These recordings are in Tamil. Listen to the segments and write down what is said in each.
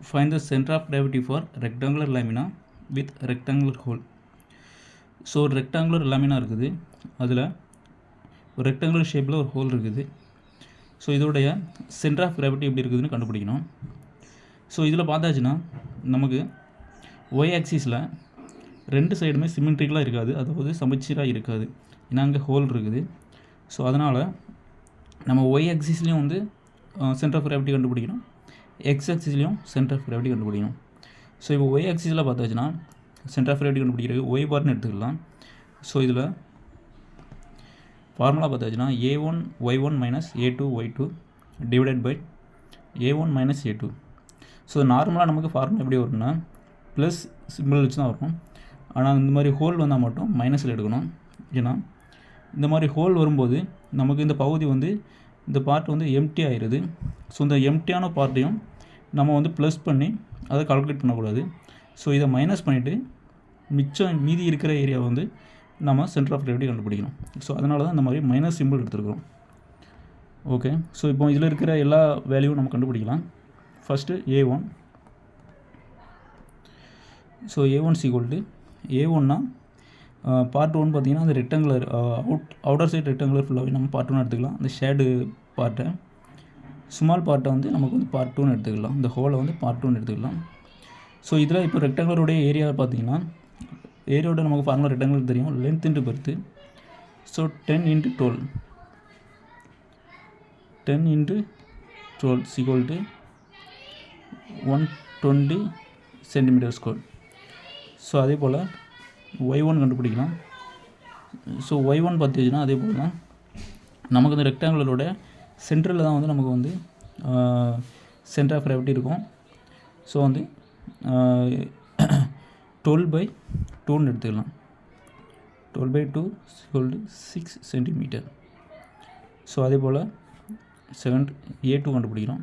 Find the center of gravity for rectangular lamina with rectangular hole. So rectangular lamina இருக்குது, அதில் ஒரு ரெக்டாங்குலர் ஷேப்பில் ஒரு ஹோல் இருக்குது. ஸோ இதோடைய சென்டர் ஆஃப் கிராவிட்டி எப்படி இருக்குதுன்னு கண்டுபிடிக்கணும். ஸோ இதில் பார்த்தாச்சுன்னா நமக்கு ஒய் ஆக்சிஸில் ரெண்டு சைடுமே சிமெட்ரிக்கலாக இருக்காது, அதாவது சமச்சீராக இருக்காது. ஏன்னா அங்கே ஹோல் இருக்குது. ஸோ அதனால் நம்ம ஒய் ஆக்சிஸ்லேயும் வந்து சென்டர் ஆஃப் கிராவிட்டி கண்டுபிடிக்கணும், எக்ஸ் ஆக்சிஸ்லேயும் சென்டர் ஆஃப் கிராவிட்டி கண்டுபிடிக்கணும். ஸோ இப்போ ஒய் ஆக்சிஸில் பார்த்தாச்சுன்னா சென்டர் ஆஃப் கிராவிட்டி கண்டுபிடிக்கிறது ஒய் பார்னு எடுத்துக்கலாம். ஸோ இதில் ஃபார்முலா பார்த்தாச்சுன்னா a1 y1 minus a2 y2 divided by a1 minus a2. So நார்மலாக நமக்கு ஃபார்முலா எப்படி வரும்னா ப்ளஸ் சிம்பிள் வச்சு தான் வரும். ஆனால் இந்த மாதிரி ஹோல் வந்தால் மட்டும் மைனஸில் எடுக்கணும். ஏன்னா இந்த மாதிரி ஹோல் வரும்போது நமக்கு இந்த பகுதி வந்து இந்த பார்ட் வந்து எம்டி ஆயிடுது. ஸோ இந்த எம்டியான பார்ட்டையும் நம்ம வந்து ப்ளஸ் பண்ணி அதை கால்குலேட் பண்ணக்கூடாது. ஸோ இதை மைனஸ் பண்ணிவிட்டு மிச்சம் மீதி இருக்கிற ஏரியா வந்து நம்ம சென்டர் ஆஃப் கிராவிட்டி கண்டுபிடிக்கணும். ஸோ அதனால தான் இந்த மாதிரி மைனஸ் சிம்பிள் எடுத்துருக்குறோம். ஓகே, ஸோ இப்போ இதில் இருக்கிற எல்லா வேல்யூவும் நம்ம கண்டுபிடிக்கலாம். First a1. So a1 = a1னா part 1 பார்த்திங்கன்னா அந்த ரெக்டாங்குலர் அவுட்டர் சைட் ரெக்டாங்குலர் ஃபுல்லாகவே நம்ம பார்ட் 1 எடுத்துக்கலாம். அந்த ஷேடு பார்ட்டை, ஸ்மால் பார்ட்டை வந்து நமக்கு வந்து பார்ட் 2ன்னு எடுத்துக்கலாம். இந்த ஹோலை வந்து பார்ட் 2ன்னு எடுத்துக்கலாம். ஸோ இதில் இப்போ ரெக்டாங்குலருடைய ஏரியா பார்த்திங்கன்னா ஏரியாவோட நமக்கு ஃபார்முலா ரெக்டாங்குலர் தெரியும், length into birth. So 10 × 12 = 120 cm². So அதே போல் y1 கண்டுபிடிக்கலாம். ஸோ y1 பார்த்திங்கன்னா அதே போல் தான் நமக்கு இந்த ரெக்டாங்குலரோட சென்டரில் தான் வந்து நமக்கு வந்து சென்டர் ஆஃப் கிராவிட்டி இருக்கும். ஸோ வந்து 12/2ன்னு எடுத்துக்கலாம். 12/2 = 6 cm. ஸோ அதே போல் செகண்ட் a2 கண்டுபிடிக்கிறோம்.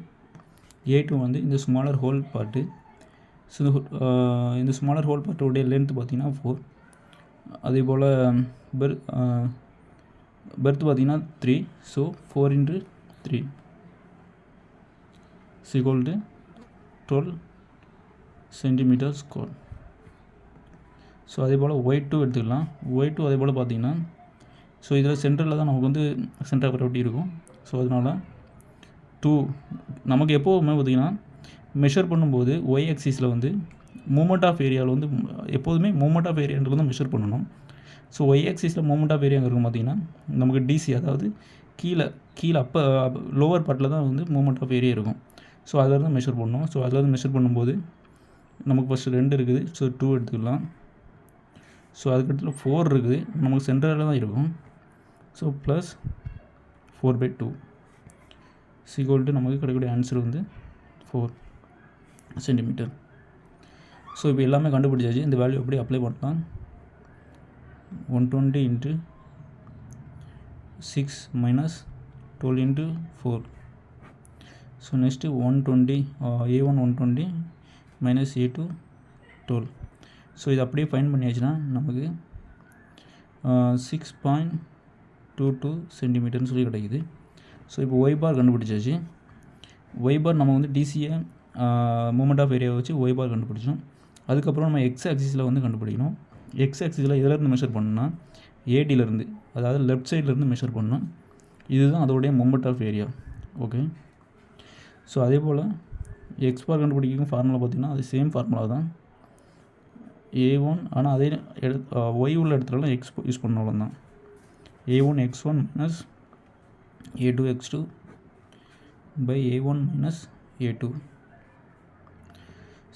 a2 வந்து இந்த ஸ்மாலர் ஹோல் பார்ட்டு. ஸோ இந்த ஸ்மாலர் ஹோல் பார்ட்டோடைய லென்த் பார்த்திங்கன்னா 4. அதே போல் பெர்த் பார்த்திங்கன்னா 3. So 4 × 3 = 12 cm². ஸோ அதே போல் y2 எடுத்துக்கலாம். y2 அதே போல் பார்த்திங்கன்னா ஸோ இதில் சென்டரில் தான் நமக்கு வந்து சென்டர் ஆஃப் கிராவிட்டி இருக்கும். ஸோ அதனால் 2 நமக்கு எப்போவுமே பார்த்திங்கன்னா மெஷர் பண்ணும்போது ஒய் ஆக்சிஸில் வந்து மூமெண்ட் ஆஃப் ஏரியாவில் வந்து எப்போதுமே மூமெண்ட் ஆஃப் ஏரியான்றது தான் மெஷர் பண்ணணும். ஸோ ஒய் ஆக்சிஸில் மூமெண்ட் ஆஃப் ஏரியா இருக்கும் பார்த்திங்கன்னா நமக்கு டிசி, அதாவது கீழே அப்போ லோவர் பார்ட்டில் தான் வந்து மூமெண்ட் ஆஃப் ஏரியா இருக்கும். ஸோ அதில் தான் மெஷர் பண்ணணும். ஸோ அதில் வந்து மெஷர் பண்ணும்போது நமக்கு ஃபஸ்ட்டு 2 இருக்குது. ஸோ 2 எடுத்துக்கலாம். ஸோ அதுக்கடுத்து 4 இருக்குது, நமக்கு சென்டரில் தான் இருக்கும். ஸோ ப்ளஸ் 4/2 = நமக்கு கிடைக்கக்கூடிய ஆன்சர் வந்து 4 cm. ஸோ இப்போ எல்லாமே கண்டுபிடிச்சாச்சு. இந்த வேல்யூ எப்படி அப்ளை பண்ணலாம்? 120 × 6 - 12 × 4. So next 120 a1 120 minus a2 12. So இது அப்படியே ஃபைண்ட் பண்ணியாச்சுன்னா நமக்கு 6.22 cm சொல்லி கிடைக்குது. ஸோ இப்போ ஒய் பார் கண்டுபிடிச்சாச்சு. ஒய் பார் நம்ம வந்து டிசியை மூமெண்ட் ஆஃப் ஏரியாவை வச்சு ஒய் பார் கண்டுபிடிச்சோம். அதுக்கப்புறம் நம்ம எக்ஸ் ஆக்சிஸில் வந்து கண்டுபிடிக்கணும். எக்ஸ் ஆக்சிஸில் இதிலேருந்து மெஷர் பண்ணணும்னா ஏடியிலேருந்து, அதாவது லெஃப்ட் சைட்லேருந்து மெஷர் பண்ணணும். இதுதான் அதோடைய moment of area. Okay, so அதே போல் எக்ஸ் பார் கண்டுபிடிக்கும் ஃபார்முலா பார்த்திங்கன்னா அது சேம் ஃபார்முலா தான், a1. ஆனால் அதே ஒய் உள்ள இடத்துலலாம் எக்ஸ் யூஸ் பண்ணாலும் தான் a1 x1 minus a2 x2 by a1 minus a2.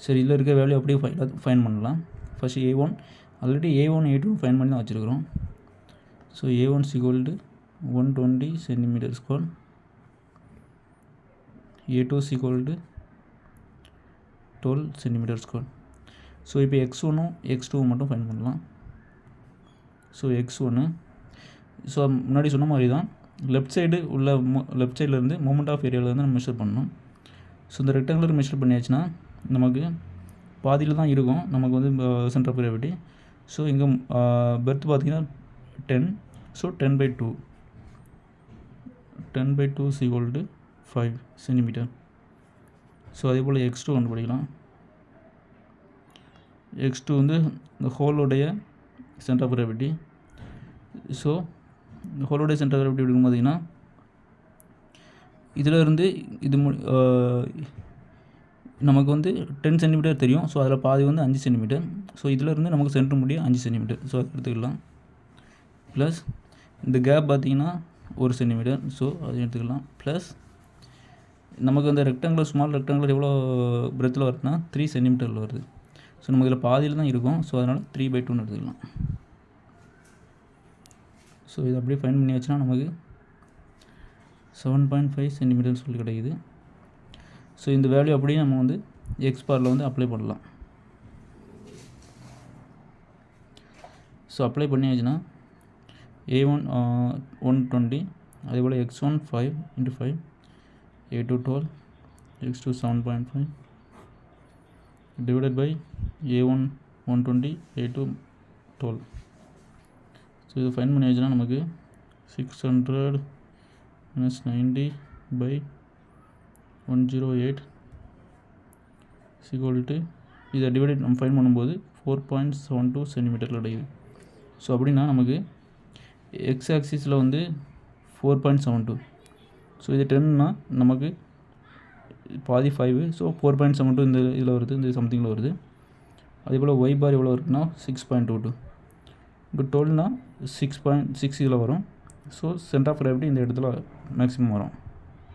சரி, இதில் இருக்க வேல்யூ அப்படியே ஃபைன் பண்ணலாம். First a1 already a1 a2 fine பண்ணி தான் வச்சுருக்கிறோம். So a1 = 120 cm², a2 = 12 cm². So இப்போ x1 x2 மட்டும் ஃபைன் பண்ணலாம். ஸோ x1, ஸோ முன்னாடி சொன்ன மாதிரி தான் லெஃப்ட் சைடு உள்ள லெஃப்ட் சைட்லேருந்து மூமெண்ட் ஆஃப் ஏரியாவிலேருந்து நம்ம மெஷர் பண்ணணும். ஸோ இந்த ரெக்டாங்குலர் மெஷர் பண்ணியாச்சுன்னா நமக்கு பாதியில் தான் இருக்கும் நமக்கு வந்து சென்டர் ஆஃப் கிராவிட்டி. ஸோ இங்கே பெர்த் பார்த்திங்கன்னா 10. So 10/2 = 5 cm. ஸோ அதே போல் x2 கண்டுபிடிக்கலாம். x2 வந்து இந்த ஹோலுடைய சென்டர் ஆஃப் கிராவிட்டி. ஸோ இந்த ஹோலுடைய சென்டர் ஆஃப் கிராவிட்டி எடுக்கும் பார்த்திங்கன்னா இதில் இருந்து இது நமக்கு வந்து 10 சென்டிமீட்டர் தெரியும். ஸோ அதில் பாதி வந்து 5 சென்டிமீட்டர். ஸோ இதிலேருந்து நமக்கு சென்டர் முடியும் 5 சென்டிமீட்டர். ஸோ அதை எடுத்துக்கலாம். ப்ளஸ் இந்த கேப் பார்த்திங்கன்னா 1 சென்டிமீட்டர். ஸோ அதை எடுத்துக்கலாம். ப்ளஸ் நமக்கு அந்த ரெக்டாங்குலர் ஸ்மால் ரெக்டாங்குலர் எவ்வளோ பிரெத்தில் வருதுன்னா 3 சென்டிமீட்டரில் வருது. ஸோ நமக்கு இதில் பாதியில் தான் இருக்கும். ஸோ அதனால் 3/2 எடுத்துக்கலாம். ஸோ இதை அப்படியே ஃபைன் பண்ணி வச்சுன்னா நமக்கு 7.5 சென்டிமீட்டர்னு சொல்லி கிடைக்குது. ஸோ இந்த வேல்யூ அப்படியே நம்ம வந்து எக்ஸ் பாரில் வந்து அப்ளை பண்ணலாம். ஸோ அப்ளை பண்ணியாச்சுன்னா A1 120, அதே போல் x1 5 × 5, A2 12, x2 7.5 divided by A1 120, A2 12. So இது ஃபைன் பண்ணி வச்சுன்னா நமக்கு 600 - 90 by 108 = இதை டிவைடட் நம்ம ஃபைன் பண்ணும்போது 4.72 சென்டிமீட்டரில் கிடைக்குது. ஸோ அப்படின்னா நமக்கு எக்ஸ் ஆக்சிஸில் வந்து 4.72. ஸோ இது 10னா நமக்கு பாதி 5. ஸோ 4.72 இந்த இதில் வருது, இந்த சம்திங்கில் வருது. அதே போல் ஒய் பார் எவ்வளோ இருக்குன்னா 6.22. இப்போ 12னா 6.6 இதில் வரும். ஸோ சென்டர் ஆஃப் கிராவிட்டி இந்த இடத்துல மேக்ஸிமம் வரும்.